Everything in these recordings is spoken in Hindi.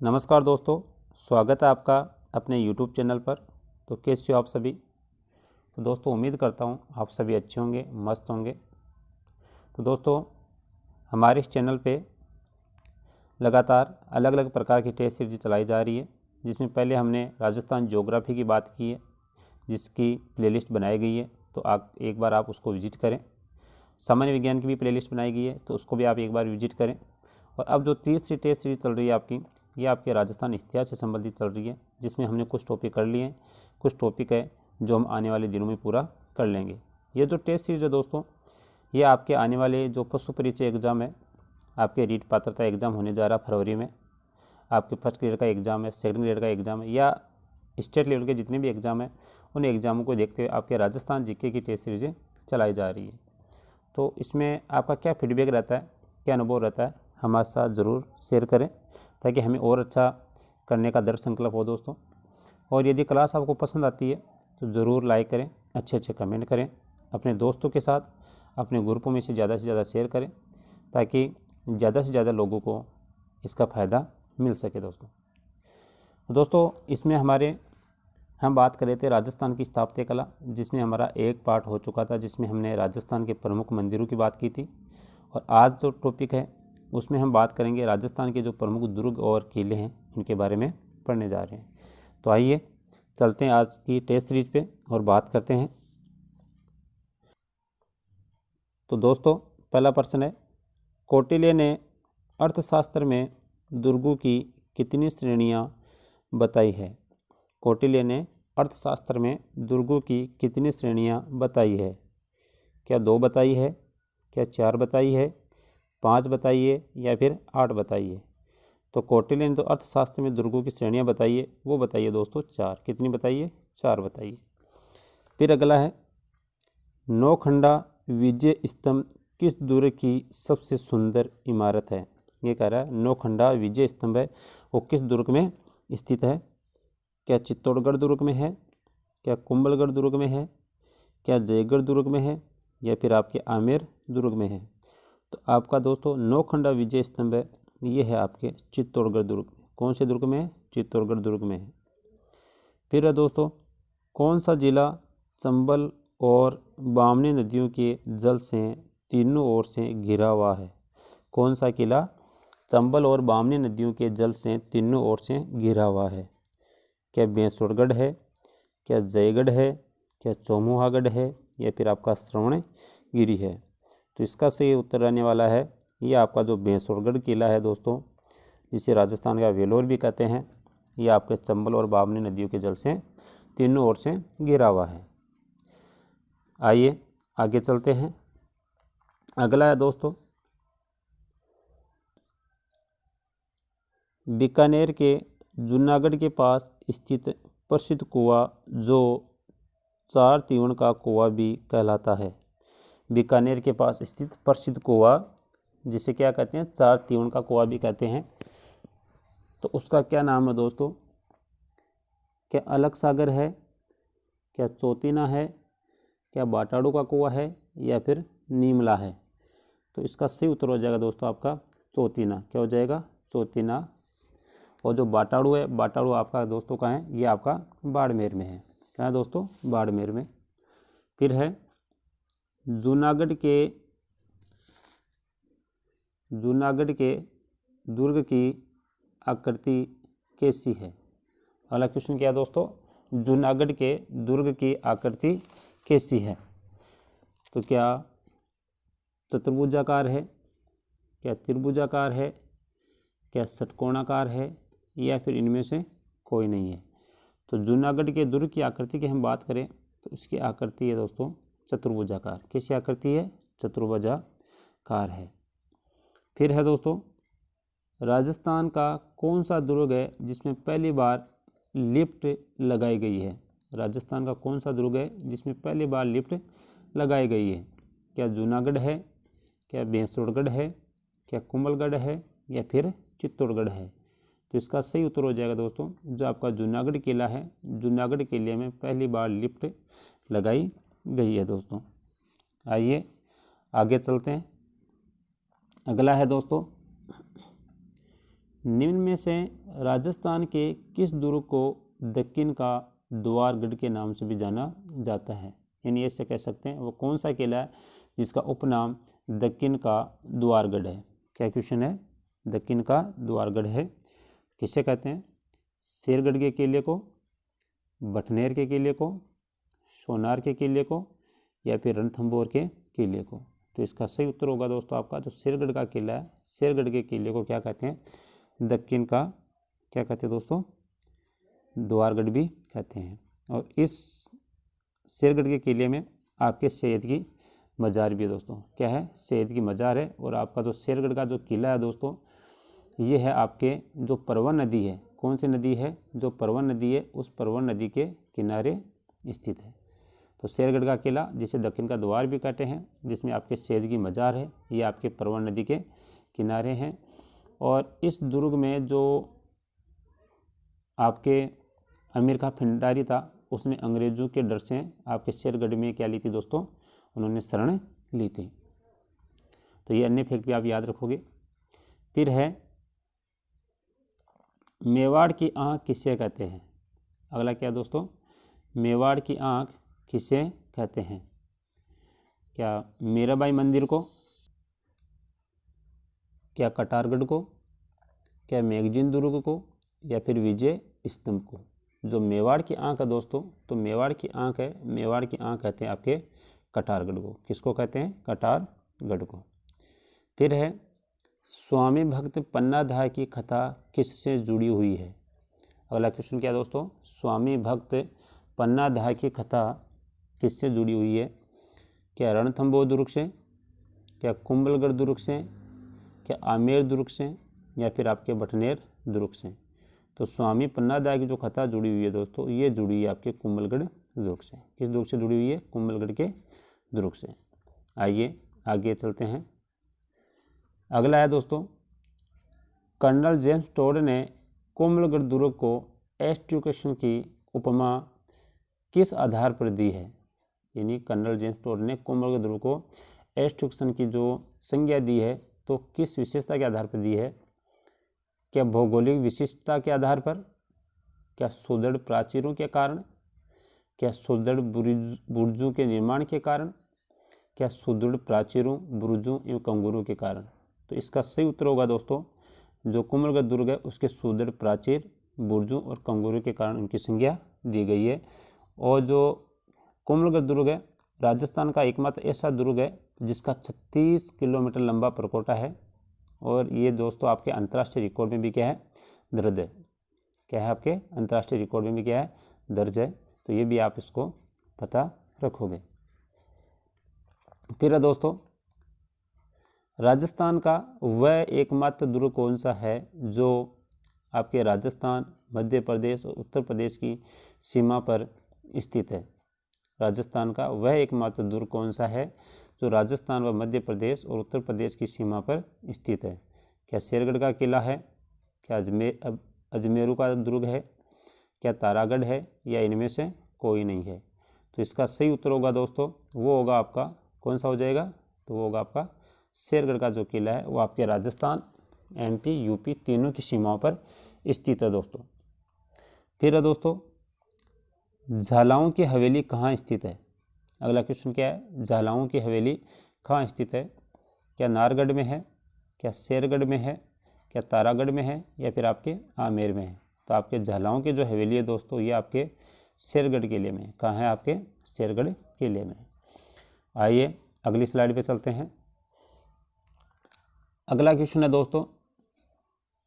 नमस्कार दोस्तों, स्वागत है आपका अपने YouTube चैनल पर। तो कैसे हो आप सभी। तो दोस्तों उम्मीद करता हूँ आप सभी अच्छे होंगे, मस्त होंगे। तो दोस्तों हमारे इस चैनल पे लगातार अलग अलग प्रकार की टेस्ट सीरीज चलाई जा रही है, जिसमें पहले हमने राजस्थान ज्योग्राफी की बात की है, जिसकी प्लेलिस्ट बनाई गई है। तो आप एक बार आप उसको विजिट करें। सामान्य विज्ञान की भी प्लेलिस्ट बनाई गई है, तो उसको भी आप एक बार विजिट करें। और अब जो तीसरी टेस्ट सीरीज चल रही है आपकी, ये आपके राजस्थान इतिहास से संबंधित चल रही है, जिसमें हमने कुछ टॉपिक कर लिए हैं, कुछ टॉपिक है जो हम आने वाले दिनों में पूरा कर लेंगे। ये जो टेस्ट सीरीज है दोस्तों, ये आपके आने वाले जो पशु परिचय एग्ज़ाम है, आपके रीट पात्रता एग्ज़ाम होने जा रहा है फरवरी में। आपके फर्स्ट ग्रेड का एग्ज़ाम है, सेकंड ग्रेड का एग्ज़ाम है, या स्टेट लेवल के जितने भी एग्ज़ाम हैं, उन एग्ज़ामों को देखते हुए आपके राजस्थान जीके की टेस्ट सीरीजें चलाई जा रही है। तो इसमें आपका क्या फीडबैक रहता है, क्या अनुभव रहता है, हमारे साथ ज़रूर शेयर करें, ताकि हमें और अच्छा करने का दृढ़ संकल्प हो दोस्तों। और यदि क्लास आपको पसंद आती है तो ज़रूर लाइक करें, अच्छे कमेंट करें, अपने दोस्तों के साथ अपने ग्रुपों में से ज़्यादा शेयर करें, ताकि ज़्यादा से ज़्यादा लोगों को इसका फ़ायदा मिल सके दोस्तों इसमें हम बात कर रहे थे राजस्थान की स्थापत्य कला, जिसमें हमारा एक पार्ट हो चुका था, जिसमें हमने राजस्थान के प्रमुख मंदिरों की बात की थी। और आज जो टॉपिक है उसमें हम बात करेंगे राजस्थान के जो प्रमुख दुर्ग और किले हैं, उनके बारे में पढ़ने जा रहे हैं। तो आइए चलते हैं आज की टेस्ट सीरीज पे और बात करते हैं। तो दोस्तों पहला प्रश्न है, कौटिल्य ने अर्थशास्त्र में दुर्गों की कितनी श्रेणियां बताई है। कौटिल्य ने अर्थशास्त्र में दुर्गों की कितनी श्रेणियां बताई है। क्या 2 बताई है, क्या 4 बताई है, 5 बताइए या फिर 8 बताइए। तो कौटिल्य ने तो अर्थशास्त्र में दुर्गों की श्रेणियां बताई है, वो बताइए दोस्तों 4। कितनी बताइए, 4 बताइए। फिर अगला है, नौखंडा विजय स्तंभ किस दुर्ग की सबसे सुंदर इमारत है। ये कह रहा है नौखंडा विजय स्तंभ है, वो किस दुर्ग में स्थित है। क्या चित्तौड़गढ़ दुर्ग में है, क्या कुंभलगढ़ दुर्ग में है, क्या जयगढ़ दुर्ग में है, या फिर आपके आमेर दुर्ग में है। तो आपका दोस्तों नौखंडा विजय स्तंभ है, ये है आपके चित्तौड़गढ़ दुर्ग में। कौन से दुर्ग में है, चित्तौड़गढ़ दुर्ग में है। फिर है दोस्तों, कौन सा जिला चंबल और बामनी नदियों के जल से तीनों ओर से घिरा हुआ है। कौन सा किला चंबल और बामनी नदियों के जल से तीनों ओर से घिरा हुआ है। क्या बेंसुरगढ़ है, क्या जयगढ़ है, क्या चौमुहागढ़ है, या फिर आपका श्रवणगिरी है। तो इसका सही उत्तर रहने वाला है ये आपका जो बेंसुरगढ़ किला है दोस्तों, जिसे राजस्थान का वेलोर भी कहते हैं। ये आपके चंबल और बामनी नदियों के जल से तीनों ओर से घिरा हुआ है। आइए आगे चलते हैं। अगला है दोस्तों, बीकानेर के जूनागढ़ के पास स्थित प्रसिद्ध कुआं जो 4 तीवण का कुआं भी कहलाता है। बीकानेर के पास स्थित प्रसिद्ध कुआं, जिसे क्या कहते हैं, 4 तीवण का कुआं भी कहते हैं, तो उसका क्या नाम है दोस्तों। क्या अलग सागर है, क्या चौतीना है, क्या बाटाड़ू का कुआं है, या फिर नीमला है। तो इसका सही उत्तर हो जाएगा दोस्तों आपका चौतीना। क्या हो जाएगा, चौतीना। और जो बाटाड़ू है, बाटाड़ू आपका दोस्तों कहाँ है, ये आपका बाड़मेर में है। क्या है दोस्तों, बाड़मेर में। फिर है जूनागढ़ के दुर्ग की आकृति कैसी है। अगला क्वेश्चन क्या है दोस्तों, जूनागढ़ के दुर्ग की आकृति कैसी है। तो क्या चतुर्भुजाकार है, क्या त्रिभुजाकार है, क्या षटकोणाकार है, या फिर इनमें से कोई नहीं है। तो जूनागढ़ के दुर्ग की आकृति की हम बात करें तो इसकी आकृति है दोस्तों चतुर्भुजाकार। कैसी आकृति है, चतुर्भुजाकार है। फिर है दोस्तों, राजस्थान का कौन सा दुर्ग है जिसमें पहली बार लिफ्ट लगाई गई है। राजस्थान का कौन सा दुर्ग है जिसमें पहली बार लिफ्ट लगाई गई है। क्या जूनागढ़ है, क्या बेंसुरगढ़ है, क्या कुंभलगढ़ है, या फिर चित्तौड़गढ़ है। तो इसका सही उत्तर हो जाएगा दोस्तों जो आपका जूनागढ़ किला है। जूनागढ़ किले में पहली बार लिफ्ट लगाई गई है दोस्तों। आइए आगे चलते हैं। अगला है दोस्तों, निम्न में से राजस्थान के किस दुर्ग को दक्कन का द्वारगढ़ के नाम से भी जाना जाता है? यानी ऐसे कह सकते हैं वो कौन सा किला है जिसका उपनाम दक्कन का द्वारगढ़ है? क्या क्वेश्चन है? दक्कन का द्वारगढ़ है। किसे कहते हैं? शेरगढ़ के किले को, बटनेर के किले को, सोनार के किले को, या फिर रणथंभौर के किले को? तो इसका सही उत्तर होगा दोस्तों आपका जो शेरगढ़ का किला है, शेरगढ़ के किले को क्या कहते हैं? दक्कन का क्या कहते हैं दोस्तों? द्वारगढ़ भी कहते हैं। और इस शेरगढ़ के किले में आपके सैयद की मज़ार भी है दोस्तों। क्या है? सैयद की मज़ार है। और आपका जो शेरगढ़ का जो किला है दोस्तों, ये है आपके जो परवन नदी है। कौन सी नदी है? जो परवन नदी है, उस परवन नदी के किनारे स्थित है। तो शेरगढ़ का किला, जिसे दक्कन का द्वार भी कहते हैं, जिसमें आपके सैयद की मज़ार है, ये आपके परवन नदी के किनारे हैं। और इस दुर्ग में जो आपके अमीर खां पिंडारी था, उसने अंग्रेज़ों के डर से आपके शेरगढ़ में क्या ली थी दोस्तों? उन्होंने शरण ली थी। तो ये अन्य फैक्ट भी आप याद रखोगे। फिर है मेवाड़ की आँख किसे कहते हैं? अगला क्या दोस्तों? मेवाड़ की आँख किसे कहते हैं? क्या मीराबाई मंदिर को, क्या कटारगढ़ को, क्या मैगजीन दुर्ग को, या फिर विजय स्तंभ को? जो मेवाड़ की आँख है दोस्तों, तो मेवाड़ की आँख है, मेवाड़ की आँख कहते हैं आपके कटारगढ़ को। किसको कहते हैं? कटारगढ़ को। फिर है स्वामी भक्त पन्नाधाय की कथा किससे जुड़ी हुई है? अगला क्वेश्चन क्या है दोस्तों? स्वामी भक्त पन्नाधाय की कथा किससे जुड़ी हुई है? क्या रणथंभौर दुर्ग से, क्या कुंभलगढ़ दुर्ग से, क्या आमेर दुर्ग से, या फिर आपके बटनेर दुर्ग से? तो स्वामी पन्नाधाय की जो कथा जुड़ी हुई है दोस्तों, ये जुड़ी है आपके कुंभलगढ़ दुर्ग से। किस दुर्ग से जुड़ी हुई है? कुंभलगढ़ के दुर्ग से। आइए आगे चलते हैं। अगला है दोस्तों, कर्नल जेम्स टोड ने कुंभलगढ़ दुर्ग को एस्ट्यूकेशन की उपमा किस आधार पर दी है? यानी कर्नल जेम्स टोड ने कुंभलगढ़ दुर्ग को एस्ट्यूकेशन की जो संज्ञा दी है, तो किस विशेषता के आधार पर दी है? क्या भौगोलिक विशिष्टता के आधार पर, क्या सुदृढ़ प्राचीरों के कारण, क्या सुदृढ़ बुर्जों के निर्माण के कारण, क्या सुदृढ़ प्राचीरों, बुर्जों एवं कंगूरों के कारण? तो इसका सही उत्तर होगा दोस्तों जो कुंभलगढ़ दुर्ग है उसके सुदृढ़ प्राचीर, बुर्जों और कंगूरों के कारण उनकी संज्ञा दी गई है। और जो कुंभलगढ़ दुर्ग है राजस्थान का एकमात्र ऐसा दुर्ग है जिसका 36 किलोमीटर लंबा परकोटा है। और ये दोस्तों आपके अंतर्राष्ट्रीय रिकॉर्ड में भी क्या है? दर्ज है। क्या है? आपके अंतर्राष्ट्रीय रिकॉर्ड में भी क्या है? दर्ज है। तो ये भी आप इसको पता रखोगे। फिर है दोस्तों, राजस्थान का वह एकमात्र दुर्ग कौन सा है जो आपके राजस्थान, मध्य प्रदेश और उत्तर प्रदेश की सीमा पर स्थित है? राजस्थान का वह एकमात्र दुर्ग कौन सा है जो राजस्थान व मध्य प्रदेश और उत्तर प्रदेश की सीमा पर स्थित है? क्या शेरगढ़ का किला है, क्या अजमेरू का दुर्ग है, क्या तारागढ़ है, या इनमें से कोई नहीं है? तो इसका सही उत्तर होगा दोस्तों वो होगा आपका कौन सा हो जाएगा? तो वो होगा आपका शेरगढ़ का जो किला है वो आपके राजस्थान, एमपी, यूपी तीनों की सीमाओं पर स्थित है दोस्तों। फिर है दोस्तों, झालाओं की हवेली कहाँ स्थित है? अगला क्वेश्चन क्या है? झालाओं की हवेली कहाँ स्थित है? क्या नारगढ़ में है, क्या शेरगढ़ में है, क्या तारागढ़ में है, या फिर आपके आमेर में है? तो आपके झालाओं की जो हवेली है दोस्तों ये आपके शेरगढ़ किले में। कहाँ है? आपके शेरगढ़ किले में। आइए अगली स्लाइड पे चलते हैं। अगला क्वेश्चन है दोस्तों,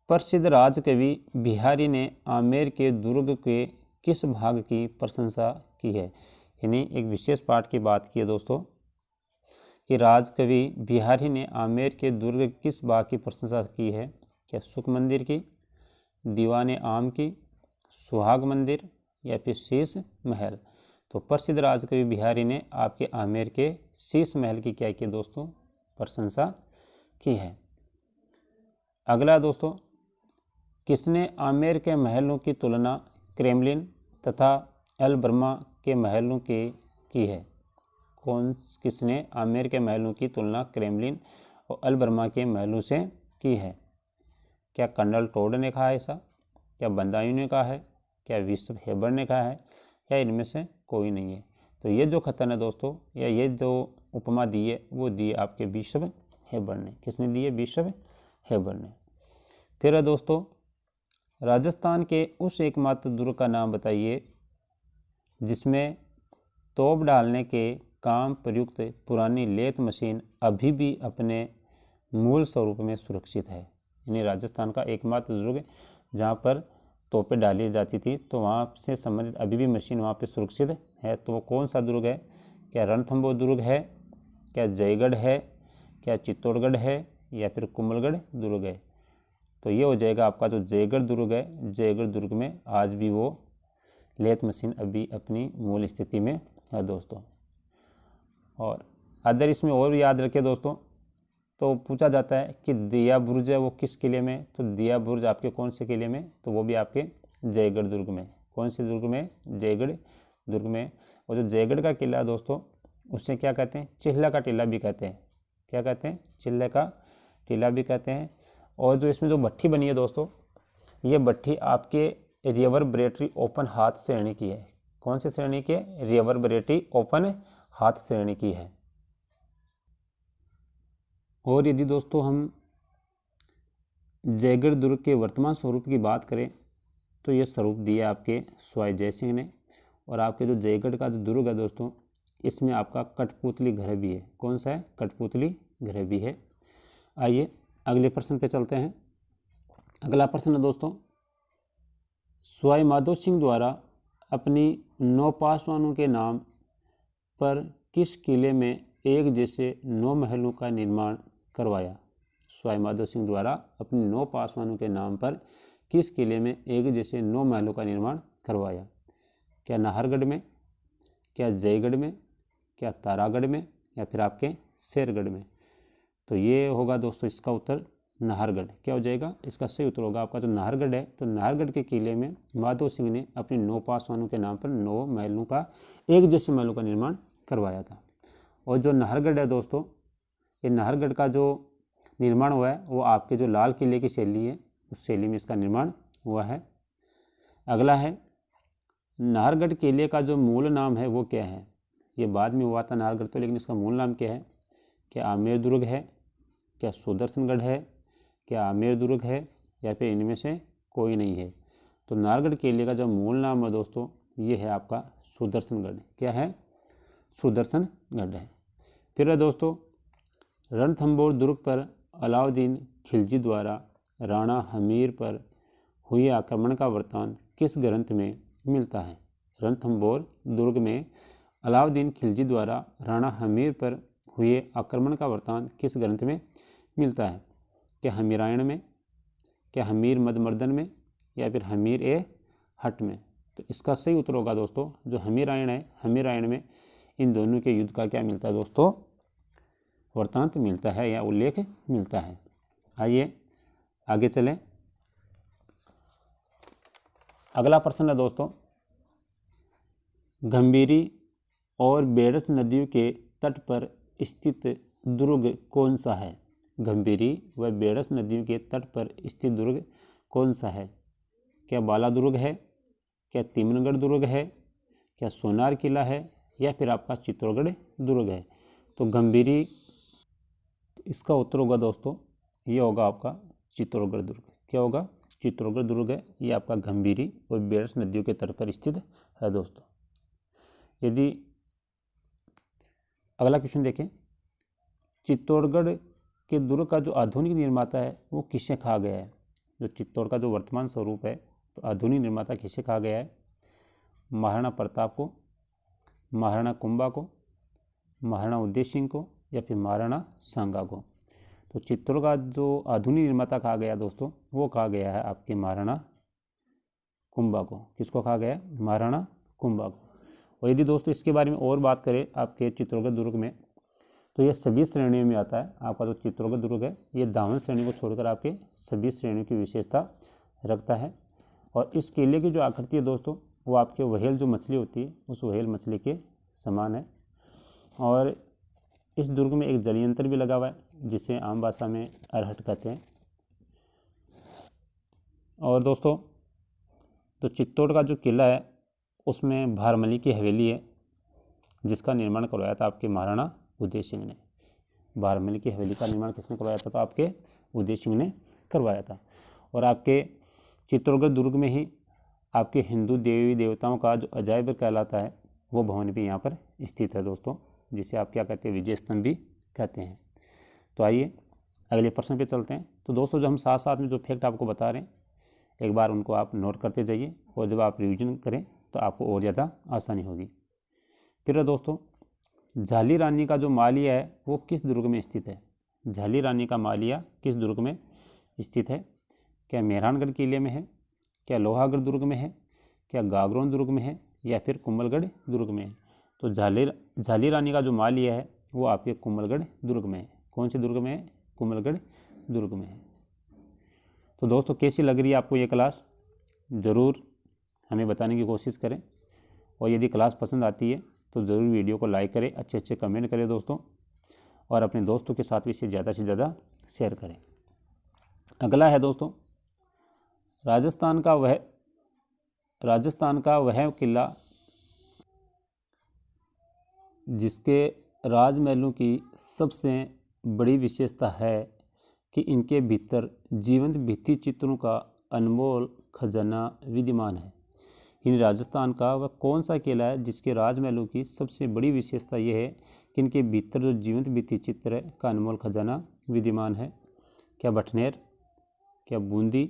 प्रसिद्ध राजकवि बिहारी ने आमेर के दुर्ग के किस भाग की प्रशंसा की है? यानी एक विशेष पाठ की बात की है दोस्तों कि राजकवि बिहारी ने आमेर के दुर्ग किस भाग की प्रशंसा की है? क्या सुख मंदिर की, दीवाने आम की, सुहाग मंदिर, या फिर शीश महल? तो प्रसिद्ध राजकवि बिहारी ने आपके आमेर के शीश महल की क्या की दोस्तों? प्रशंसा की है। अगला दोस्तों, किसने आमेर के महलों की तुलना क्रेमलिन तथा एल्बर्मा के महलों की है? किसने आमेर के महलों की तुलना क्रेमलिन और एल्बर्मा के महलों से की है? क्या कर्नल टोड ने कहा ऐसा, क्या बंदायूं ने कहा है, क्या विश्व हेबर ने कहा है, या इनमें से कोई नहीं है। तो ये जो कथन है दोस्तों, या ये जो उपमा दी है वो दी है आपके विश्व हेबर ने। किसने दी है? विश्व हेबर ने। फिर है दोस्तों, राजस्थान के उस एकमात्र दुर्ग का नाम बताइए जिसमें तोप डालने के काम प्रयुक्त पुरानी लेथ मशीन अभी भी अपने मूल स्वरूप में सुरक्षित है। यानी राजस्थान का एकमात्र दुर्ग जहाँ पर तोपें डाली जाती थी, तो वहाँ से संबंधित अभी भी मशीन वहाँ पे सुरक्षित है। तो वो कौन सा दुर्ग है? क्या रणथंभौर दुर्ग है, क्या जयगढ़ है, क्या चित्तौड़गढ़ है, या फिर कुंभलगढ़ दुर्ग है? तो ये हो जाएगा आपका जो जयगढ़ दुर्ग है। जयगढ़ दुर्ग में आज भी वो लेथ मशीन अभी अपनी मूल स्थिति में है दोस्तों। और अदर इसमें और याद रखें दोस्तों, तो पूछा जाता है कि दिया बुर्ज है वो किस किले में? तो दिया बुर्ज आपके कौन से किले में? तो वो भी आपके जयगढ़ दुर्ग में। कौन से दुर्ग में? जयगढ़ दुर्ग में। और जो जयगढ़ का किला है दोस्तों, उससे क्या कहते हैं? चिल्ला का टीला भी कहते हैं। क्या कहते हैं? चिल्ले का टीला भी कहते हैं। और जो इसमें जो भट्ठी बनी है दोस्तों, ये भट्ठी आपके रिवर्बरेटरी ओपन हाथ श्रेणी की है। कौन सी श्रेणी की है? रिवर्बरेटरी ओपन हाथ श्रेणी की है। और यदि दोस्तों हम जयगढ़ दुर्ग के वर्तमान स्वरूप की बात करें, तो ये स्वरूप दिया आपके स्वाई जय सिंह ने। और आपके जो जयगढ़ का जो दुर्ग है दोस्तों, इसमें आपका कठपुतली घर भी है। कौन सा है? कठपुतली घर भी है। आइए अगले प्रश्न पे चलते हैं। अगला प्रश्न है दोस्तों, स्वाई माधो सिंह द्वारा अपनी 9 पासवानों के नाम पर किस किले में एक जैसे 9 महलों का निर्माण करवाया? स्वाई माधो सिंह द्वारा अपने 9 पासवानों के नाम पर किस किले में एक जैसे 9 महलों का निर्माण करवाया? क्या नाहरगढ़ में, क्या जयगढ़ में, क्या तारागढ़ में, या फिर आपके शेरगढ़ में? तो ये होगा दोस्तों इसका उत्तर नाहरगढ़। क्या हो जाएगा? इसका सही उत्तर होगा आपका जो नाहरगढ़ है। तो नाहरगढ़ के किले में माधो सिंह ने अपने 9 पासवानों के नाम पर 9 महलों का, एक जैसे महलों का निर्माण करवाया था। और जो नाहरगढ़ है दोस्तों, ये नाहरगढ़ का जो निर्माण हुआ है वो आपके जो लाल किले की शैली है, उस शैली में इसका निर्माण हुआ है। अगला है, नाहरगढ़ किले का जो मूल नाम है वो क्या है? ये बाद में हुआ था नाहरगढ़ तो, लेकिन इसका मूल नाम क्या है? क्या आमेर दुर्ग है, क्या सुदर्शनगढ़ है, क्या आमेर दुर्ग है, या फिर इनमें से कोई नहीं है? तो नाहरगढ़ किले का जो मूल नाम है दोस्तों, ये है आपका सुदर्शनगढ़। क्या है? सुदर्शनगढ़ है। फिर है दोस्तों, रणथंभौर दुर्ग पर अलाउद्दीन खिलजी द्वारा राणा हमीर पर हुए आक्रमण का वृत्तांत किस ग्रंथ में मिलता है? रणथंभौर दुर्ग में अलाउद्दीन खिलजी द्वारा राणा हमीर पर हुए आक्रमण का वृत्तांत किस ग्रंथ में मिलता है? क्या हमीरायण में, क्या हमीर मदमर्दन में, या फिर हमीर ए हट में? तो इसका सही उत्तर होगा दोस्तों जो हमीरायण है। हमीरायण में इन दोनों के युद्ध का क्या मिलता है दोस्तों? वृत्तांत मिलता है या उल्लेख मिलता है। आइए आगे चलें। अगला प्रश्न है दोस्तों, गंभीरी और बेड़स नदियों के तट पर स्थित दुर्ग कौन सा है? गंभीरी व बेड़स नदियों के तट पर स्थित दुर्ग कौन सा है? क्या बाला दुर्ग है, क्या तिमनगढ़ दुर्ग है, क्या सोनार किला है, या फिर आपका चित्तौड़गढ़ दुर्ग है? तो गंभीरी, इसका उत्तर होगा दोस्तों ये होगा आपका चित्तौड़गढ़ दुर्ग। क्या होगा? चित्तौड़गढ़ दुर्ग है। ये आपका गंभीरी और बेड़स नदियों के तट पर स्थित है दोस्तों। यदि अगला क्वेश्चन देखें, चित्तौड़गढ़ के दुर्ग का जो आधुनिक निर्माता है वो किसे कहा गया है? जो चित्तौड़ का जो वर्तमान स्वरूप है, तो आधुनिक निर्माता किसे कहा गया है? महाराणा प्रताप को, महाराणा कुंभा को, महाराणा उदय सिंह को, या फिर महाराणा सांगा को? तो चित्तौड़ का जो आधुनिक निर्माता कहा गया दोस्तों, वो कहा गया है आपके महाराणा कुंभा को। किसको कहा गया है? महाराणा कुंभा को। और यदि दोस्तों इसके बारे में और बात करें आपके चित्तौड़गढ़ दुर्ग में, तो ये सभी श्रेणियों में आता है। आपका जो चित्तौड़गढ़ दुर्ग है ये दावन श्रेणी को छोड़कर आपके सभी श्रेणियों की विशेषता रखता है। और इस किले की जो आकृति है दोस्तों, वो आपके व्हेल जो मछली होती है उस व्हेल मछली के समान है। और इस दुर्ग में एक जलयंत्र भी लगा हुआ है जिसे आम भाषा में अरहट कहते हैं। और दोस्तों तो चित्तौड़ का जो किला है उसमें भारमली की हवेली है, जिसका निर्माण करवाया था आपके महाराणा उदय सिंह ने। भारमली की हवेली का निर्माण किसने करवाया था? तो आपके उदय सिंह ने करवाया था। और आपके चित्तौड़गढ़ दुर्ग में ही आपके हिंदू देवी देवताओं का जो अजायब कहलाता है वो भवन भी यहाँ पर स्थित है दोस्तों, जिसे आप क्या कहते हैं? विजय स्तंभ भी कहते हैं। तो आइए अगले प्रश्न पे चलते हैं। तो दोस्तों जो हम साथ साथ में जो फैक्ट आपको बता रहे हैं, एक बार उनको आप नोट करते जाइए, और जब आप रिवीजन करें तो आपको और ज़्यादा आसानी होगी। फिर दोस्तों झाली रानी का जो मालिया है वो किस दुर्ग में स्थित है? झाली रानी का मालिया किस दुर्ग में स्थित है? क्या मेहरानगढ़ किले में है, क्या लोहागढ़ दुर्ग में है, क्या गागरोन दुर्ग में है, या फिर कुंभलगढ़ दुर्ग में है? तो झाली रानी का जो मालिया है वो आपके कुंभलगढ़ दुर्ग में है। कौन से दुर्ग में है? कुंभलगढ़ दुर्ग में है। तो दोस्तों कैसी लग रही है आपको ये क्लास? ज़रूर हमें बताने की कोशिश करें, और यदि क्लास पसंद आती है तो ज़रूर वीडियो को लाइक करें, अच्छे अच्छे कमेंट करें दोस्तों, और अपने दोस्तों के साथ भी इसे ज़्यादा से ज़्यादा शेयर करें। अगला है दोस्तों राजस्थान का वह किला जिसके राजमहलों की सबसे बड़ी विशेषता है कि इनके भीतर जीवंत भित्ति चित्रों का अनमोल खजाना विद्यमान है। इन राजस्थान का वह कौन सा किला है जिसके राजमहलों की सबसे बड़ी विशेषता यह है कि इनके भीतर जो जीवंत भित्ति चित्र का अनमोल खजाना विद्यमान है? क्या बठनेर, क्या बूंदी,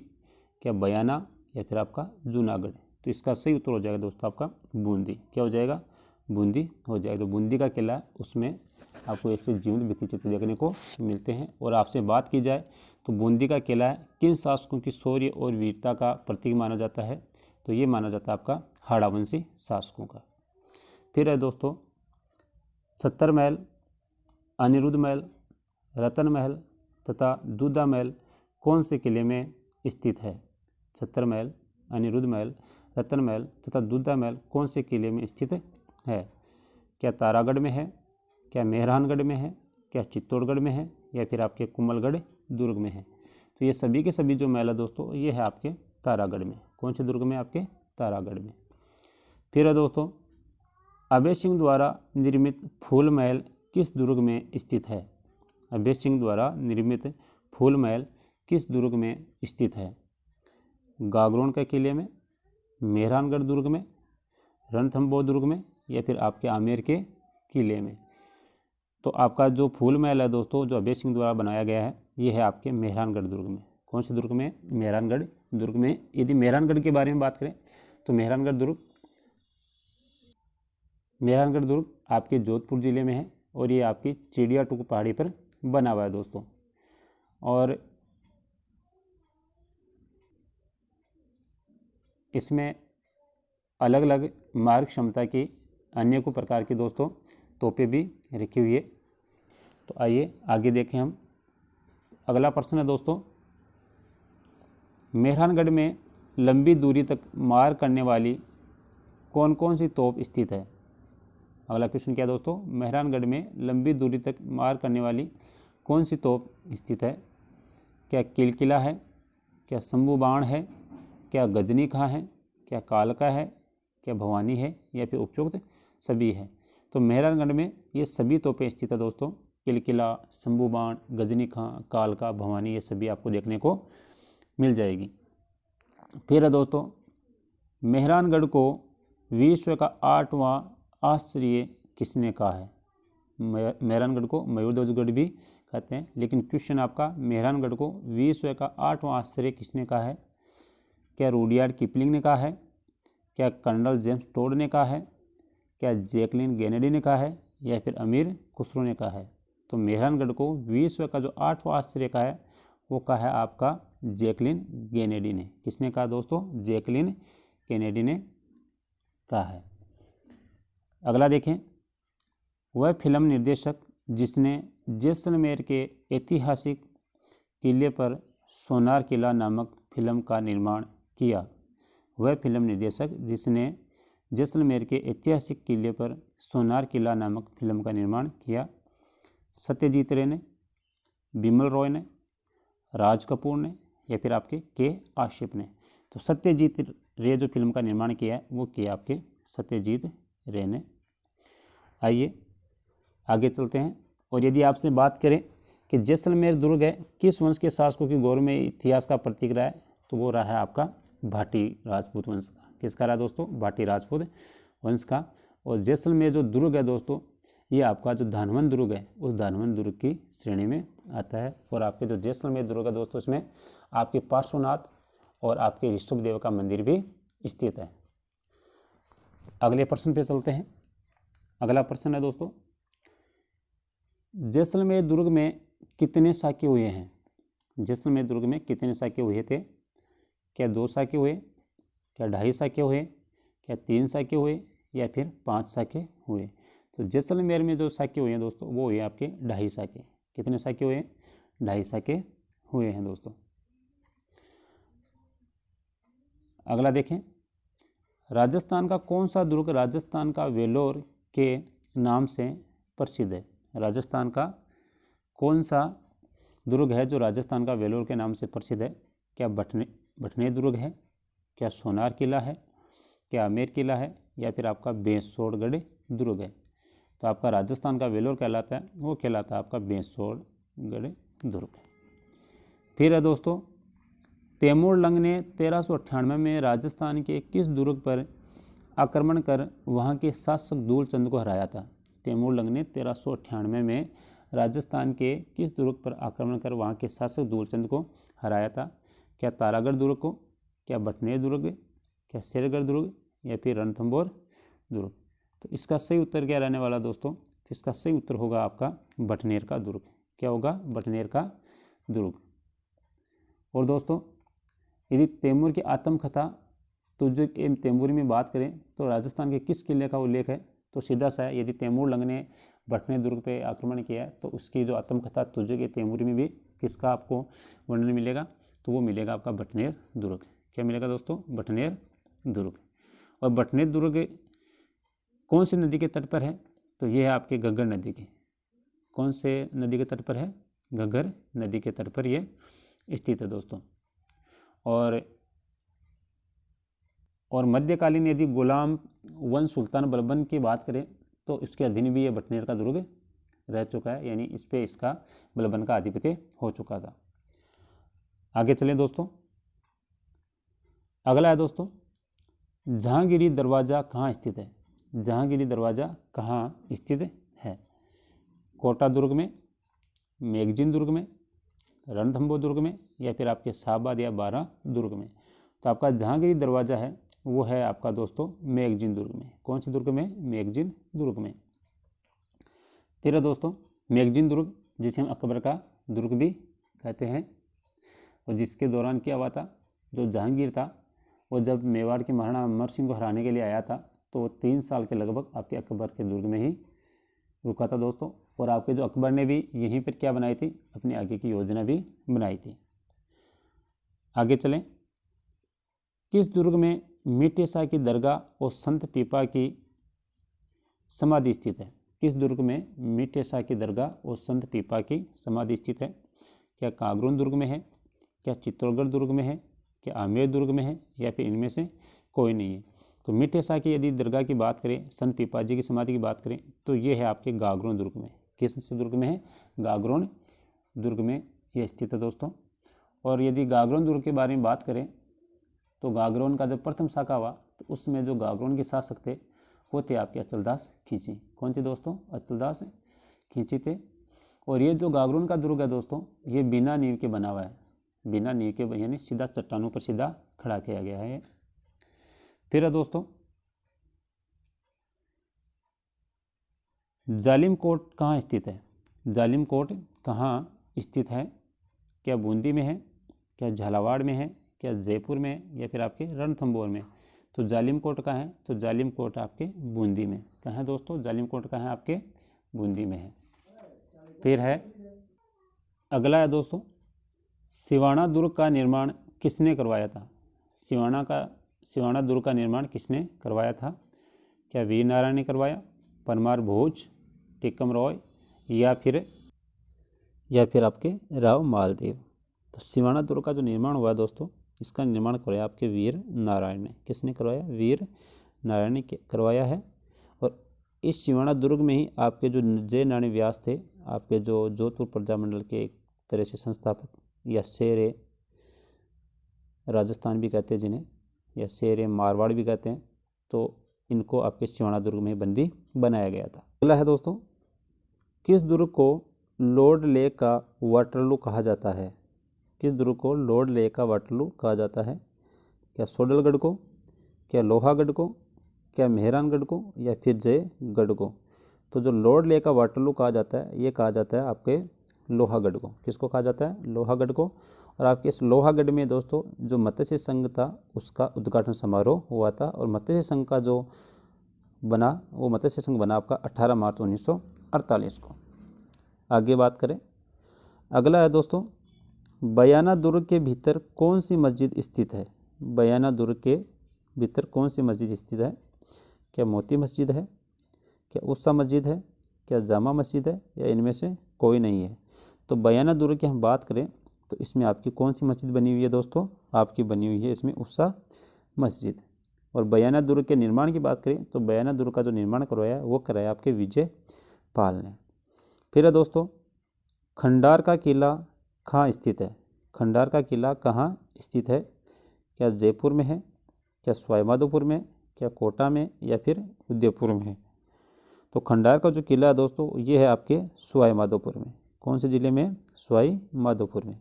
क्या बयाना, या फिर आपका जूनागढ़? तो इसका सही उत्तर हो जाएगा दोस्तों आपका बूंदी। क्या हो जाएगा? बूंदी हो जाएगा। तो बूंदी का किला उसमें आपको ऐसे जीवंत भित्ति चित्र देखने को मिलते हैं। और आपसे बात की जाए तो बूंदी का किला किन शासकों की शौर्य और वीरता का प्रतीक माना जाता है? तो ये माना जाता है आपका हाड़ावंशी शासकों का। फिर है दोस्तों छत्तर महल, अनिरुद्ध महल, रतन महल तथा दूधा महल कौन से किले में स्थित है? छत्तर महल, अनिरुद्ध महल, रतन महल तथा दूधा महल कौन से किले में स्थित है? क्या तारागढ़ में है, क्या मेहरानगढ़ में है, क्या चित्तौड़गढ़ में है, या फिर आपके कुंभलगढ़ दुर्ग में है? तो ये सभी के सभी जो महल है दोस्तों ये है आपके तारागढ़ में। कौन से दुर्ग में? आपके तारागढ़ में। फिर है दोस्तों अभय सिंह द्वारा निर्मित फूल महल किस दुर्ग में स्थित है? अभय सिंह द्वारा निर्मित फूल महल किस दुर्ग में स्थित है? गागरोन के किले में, मेहरानगढ़ दुर्ग में, रणथंभौर दुर्ग में, या फिर आपके आमेर के किले में? तो आपका जो फूल महल है दोस्तों जो अभय सिंह द्वारा बनाया गया है ये है आपके मेहरानगढ़ दुर्ग में। कौन से दुर्ग में? मेहरानगढ़ दुर्ग में। यदि मेहरानगढ़ के बारे में बात करें तो मेहरानगढ़ दुर्ग आपके जोधपुर ज़िले में है, और ये आपकी चिड़िया टूक पहाड़ी पर बना हुआ है दोस्तों। और इसमें अलग अलग मारक क्षमता की अनेकों प्रकार की दोस्तों तोपें भी रखी हुई है। तो आइए आगे देखें हम। अगला प्रश्न है दोस्तों मेहरानगढ़ में लंबी दूरी तक मार करने वाली कौन कौन सी तोप स्थित है? अगला क्वेश्चन क्या है दोस्तों? मेहरानगढ़ में लंबी दूरी तक मार करने वाली कौन सी तोप स्थित है? क्या किलकिला है, क्या शंभू बाण है, क्या गजनी खां है, क्या कालका है, क्या भवानी है, या फिर उपयुक्त सभी है? तो मेहरानगढ़ में ये सभी तोपें स्थित है दोस्तों। किलकिला, शंभू बाण, गजनी खां, कालका, भवानी, ये सभी आपको देखने को मिल जाएगी। फिर है दोस्तों मेहरानगढ़ को विश्व का 8वां आश्चर्य किसने कहा है? मेहरानगढ़ को मयूरध्वजगढ़ भी कहते हैं, लेकिन क्वेश्चन आपका मेहरानगढ़ को विश्व का 8वां आश्चर्य किसने कहा है? क्या रूडयार्ड किपलिंग ने कहा है, क्या कर्नल जेम्स टोड ने कहा है, क्या जैकलिन कैनेडी ने कहा है, या फिर अमीर खुसरो ने कहा है? तो मेहरानगढ़ को विश्व का जो 8वां आश्चर्य कहा है वो कहा है आपका जैकलिन कैनेडी ने। किसने कहा दोस्तों? जैकलिन कैनेडी ने कहा है। अगला देखें वह फिल्म निर्देशक जिसने जैसलमेर के ऐतिहासिक किले पर सोनार किला नामक फिल्म का निर्माण किया। वह फिल्म निर्देशक जिसने जैसलमेर के ऐतिहासिक किले पर सोनार किला नामक फिल्म का निर्माण किया। सत्यजीत रे ने, बिमल रॉय ने, राज कपूर ने, या फिर आपके के आशिफ ने? तो सत्यजीत रे जो फिल्म का निर्माण किया है वो किया आपके सत्यजीत रे ने। आइए आगे चलते हैं। और यदि आपसे बात करें कि जैसलमेर दुर्ग है किस वंश के शासकों की गौर में इतिहास का प्रतीक रहा है, तो वो रहा है आपका भाटी राजपूत वंश का। किसका रहा दोस्तों? भाटी राजपूत वंश का। और जैसलमेर जो दुर्ग है दोस्तों, ये आपका जो धानवन दुर्ग है उस धानवन दुर्ग की श्रेणी में आता है। और आपके जो जैसलमेर दुर्ग है दोस्तों, इसमें आपके पार्श्वनाथ और आपके ऋषभदेव का मंदिर भी स्थित है। अगले प्रश्न पे चलते हैं। अगला प्रश्न है दोस्तों, जैसलमेर दुर्ग में कितने साके हुए हैं? जैसलमेर दुर्ग में कितने साके हुए थे? क्या 2 साके हुए, क्या 2.5 साके हुए, क्या 3 साके हुए, या फिर 5 साके हुए? तो जैसलमेर में जो साके हुए हैं दोस्तों वो हुए आपके 2.5 साके। कितने साके हुए? 2.5 साके हुए हैं दोस्तों। अगला देखें, राजस्थान का कौन सा दुर्ग राजस्थान का वेलोर के नाम से प्रसिद्ध है? राजस्थान का कौन सा दुर्ग है जो राजस्थान का वेलोर के नाम से प्रसिद्ध है? क्या भटनेर दुर्ग है, क्या सोनार किला है, क्या आमेर किला है, या फिर आपका बेसोड़गढ़ दुर्ग है? तो आपका राजस्थान का वेलोर कहलाता है, वो कहलाता है आपका बेसोड़गढ़ दुर्ग। फिर है दोस्तों, तैमूर लंग ने 1398 में राजस्थान के किस दुर्ग पर आक्रमण कर वहाँ के शासक दूलचंद को हराया था? तैमूर लंग ने 1398 में राजस्थान के किस दुर्ग पर आक्रमण कर वहाँ के शासक दूलचंद को हराया था? क्या तारागढ़ दुर्ग को, क्या भटनेर दुर्ग, क्या शेरगढ़ दुर्ग, या फिर रणथंभौर दुर्ग? तो इसका सही उत्तर क्या रहने वाला दोस्तों? तो इसका सही उत्तर होगा आपका भटनेर का दुर्ग। क्या होगा? भटनेर का दुर्ग। और दोस्तों, यदि तैमूर की आत्मकथा तुझे तैमूरी में बात करें तो राजस्थान के किस किले का उल्लेख है? तो सीधा सा है, यदि तैमूर लंग ने भटनेर दुर्ग पे आक्रमण किया है तो उसकी जो आत्मकथा तुझे के तैमूरी में भी किसका आपको वर्णन मिलेगा? तो वो मिलेगा आपका भटनेर दुर्ग। क्या मिलेगा दोस्तों? भटनेर दुर्ग। और भटनेर दुर्ग कौन सी नदी के तट पर है? तो ये है आपके घग्गर नदी के। कौन से नदी के तट पर है? घग्गर नदी के तट पर ये स्थित है दोस्तों। और मध्यकालीन यदि गुलाम वंश सुल्तान बलबन की बात करें तो इसके अधीन भी ये भटनेर का दुर्ग रह चुका है, यानी इस पे इसका बलबन का आधिपत्य हो चुका था। आगे चलें दोस्तों। अगला है दोस्तों, जहांगीरी दरवाज़ा कहाँ स्थित है? जहांगीरी दरवाज़ा कहाँ स्थित है? कोटा दुर्ग में, मेगजिन दुर्ग में, रणथंभौर दुर्ग में, या फिर आपके शाहबाद या बारा दुर्ग में? तो आपका जहांगीरी दरवाज़ा है वो है आपका दोस्तों मेगजिन दुर्ग में। कौन से दुर्ग में? मेगजिन दुर्ग में। फिर है दोस्तों मेगजिन दुर्ग, जिसे हम अकबर का दुर्ग भी कहते हैं, और जिसके दौरान क्या हुआ था, जो जहांगीर था वो जब मेवाड़ के महाराणा अमर सिंह को हराने के लिए आया था तो वो 3 साल के लगभग आपके अकबर के दुर्ग में ही रुका था दोस्तों। और आपके जो अकबर ने भी यहीं पर क्या बनाई थी? अपनी आगे की योजना भी बनाई थी। आगे चलें। किस दुर्ग में मीठे शाह की दरगाह और संत पीपा की समाधि स्थित है? किस दुर्ग में मीठे शाह की दरगाह और संत पीपा की समाधि स्थित है? क्या कागरून दुर्ग में है, क्या चित्तौड़गढ़ दुर्ग में है, क्या आमेर दुर्ग में है, या फिर इनमें से कोई नहीं है? तो मीठे शाह की यदि दरगाह की बात करें, संत पीपा जी की समाधि की बात करें, तो ये है आपके गागरोन दुर्ग में। किस दुर्ग में है? गागरोन दुर्ग में ये स्थित है दोस्तों। और यदि गागरोन दुर्ग के बारे में बात करें तो गागरोन का जब प्रथम शाखा हुआ तो उसमें जो गागरोन के शासक थे वो थे आपके अचलदास खींची। कौन थे दोस्तों? अचलदास खींची थे। और ये जो गागरोन का दुर्ग है दोस्तों, ये बिना नींव के बना हुआ है। बिना नींव के यानी सीधा चट्टानों पर सीधा खड़ा किया गया है। फिर है दोस्तों जालिम कोट कहाँ स्थित है? जालिम कोट कहाँ स्थित है? क्या बूंदी में है, क्या झालावाड़ में है, क्या जयपुर में है, या फिर आपके रणथंभौर में? तो जालिम कोट कहाँ है? तो जालिम कोट आपके बूंदी में। कहाँ है दोस्तों? जालिम कोट कहाँ है? आपके बूंदी में है। फिर है अगला है दोस्तों, सिवाना दुर्ग का निर्माण किसने करवाया था? सिवाना दुर्ग का निर्माण किसने करवाया था? क्या वीर नारायण ने करवाया, परमार भोज, टिक्कम रॉय, या फिर आपके राव मालदेव? तो सिवाना दुर्ग का जो निर्माण हुआ दोस्तों इसका निर्माण करवाया आपके वीर नारायण ने। किसने करवाया? वीर नारायण ने करवाया है। और इस सिवाना दुर्ग में ही आपके जो जय नारायण व्यास थे, आपके जो जोधपुर प्रजामंडल के एक तरह से संस्थापक, या शेर राजस्थान भी कहते हैं जिन्हें, या शेर मारवाड़ भी कहते हैं, तो इनको आपके सिवाना दुर्ग में बंदी बनाया गया था। अगला है दोस्तों, किस दुर्ग को लॉर्ड ले का वाटरलू कहा जाता है? किस दुर्ग को लॉर्ड ले का वाटरलू कहा जाता है? क्या सोडलगढ़ को, क्या लोहागढ़ को, क्या मेहरानगढ़ को, या फिर जयगढ़ को? तो जो लॉर्ड ले का वाटरलू कहा जाता है, ये कहा जाता है आपके लोहागढ़ को। किसको कहा जाता है? लोहागढ़ को। और आपके इस लोहागढ़ में दोस्तों जो मत्स्य संघ था उसका उद्घाटन समारोह हुआ था, और मत्स्य संघ का जो बना वो मत्स्य संघ बना आपका 18 मार्च 1948 को। आगे बात करें, अगला है दोस्तों, बयाना दुर्ग के भीतर कौन सी मस्जिद स्थित है? बयाना दुर्ग के भीतर कौन सी मस्जिद स्थित है? क्या मोती मस्जिद है, क्या उषा मस्जिद है, क्या जामा मस्जिद है, या इनमें से कोई नहीं है? तो बयाना दुर्ग की हम बात करें तो इसमें आपकी कौन सी मस्जिद बनी हुई है दोस्तों? आपकी बनी हुई है इसमें उषा मस्जिद। और बयाना दुर्ग के निर्माण की बात करें तो बयाना दुर्ग का जो निर्माण करवाया वो कराया आपके विजय पाल ने। फिर है दोस्तों, खंडार का किला कहाँ स्थित है? खंडार का किला कहाँ स्थित है? क्या जयपुर में है, क्या सवाईमाधोपुर में, क्या कोटा में, या फिर उदयपुर में है? तो खंडार का जो किला है दोस्तों ये है आपके सवाईमाधोपुर में। कौन से ज़िले में? सवाईमाधोपुर में।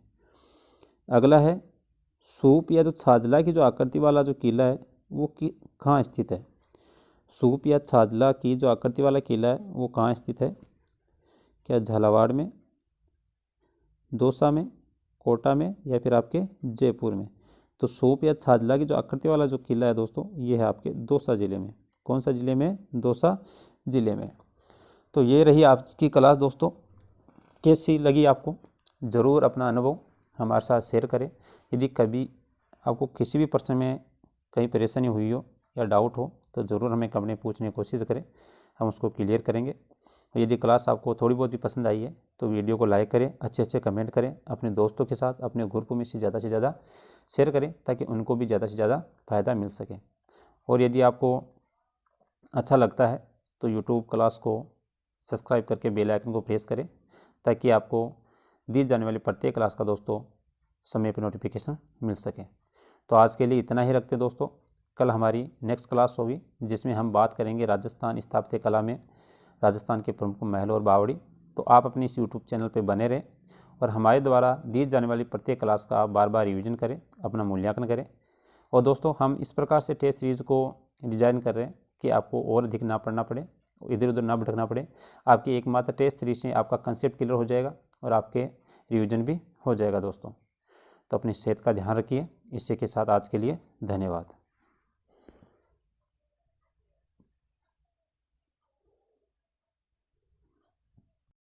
अगला है, सूप या जो छाजला की जो आकृति वाला जो किला है वो कहाँ स्थित है? सूप या छाजला की जो आकृति वाला किला है वो कहाँ स्थित है? क्या झालावाड़ में, दौसा में, कोटा में, या फिर आपके जयपुर में? तो सूप या छाजला की जो आकृति वाला जो किला है दोस्तों ये है आपके दौसा ज़िले में। कौन सा ज़िले में? दौसा ज़िले में। तो ये रही आज की क्लास दोस्तों। कैसी लगी आपको? ज़रूर अपना अनुभव हमारे साथ शेयर करें। यदि कभी आपको किसी भी प्रश्न में कहीं परेशानी हुई हो या डाउट हो तो ज़रूर हमें कमेंट पूछने की कोशिश करें, हम उसको क्लियर करेंगे। और यदि क्लास आपको थोड़ी बहुत भी पसंद आई है तो वीडियो को लाइक करें, अच्छे कमेंट करें, अपने दोस्तों के साथ अपने ग्रुप में से ज़्यादा शेयर करें ताकि उनको भी ज़्यादा से ज़्यादा फ़ायदा मिल सके। और यदि आपको अच्छा लगता है तो यूट्यूब क्लास को सब्सक्राइब करके बेल आइकन को प्रेस करें ताकि आपको दी जाने वाली प्रत्येक क्लास का दोस्तों समय पर नोटिफिकेशन मिल सके। तो आज के लिए इतना ही रखते दोस्तों। कल हमारी नेक्स्ट क्लास होगी जिसमें हम बात करेंगे राजस्थान स्थापत्य कला में राजस्थान के प्रमुख महल और बावड़ी। तो आप अपने इस यूट्यूब चैनल पर बने रहें और हमारे द्वारा दी जाने वाली प्रत्येक क्लास का आप बार बार रिवीजन करें, अपना मूल्यांकन करें। और दोस्तों हम इस प्रकार से टेस्ट सीरीज़ को डिज़ाइन कर रहे हैं कि आपको और अधिक ना पढ़ना पड़े, इधर उधर ना भटकना पड़े। आपकी एकमात्र टेस्ट सीरीज से आपका कंसेप्ट क्लियर हो जाएगा और आपके रिवीजन भी हो जाएगा दोस्तों। तो अपनी सेहत का ध्यान रखिए। इसी के साथ आज के लिए धन्यवाद।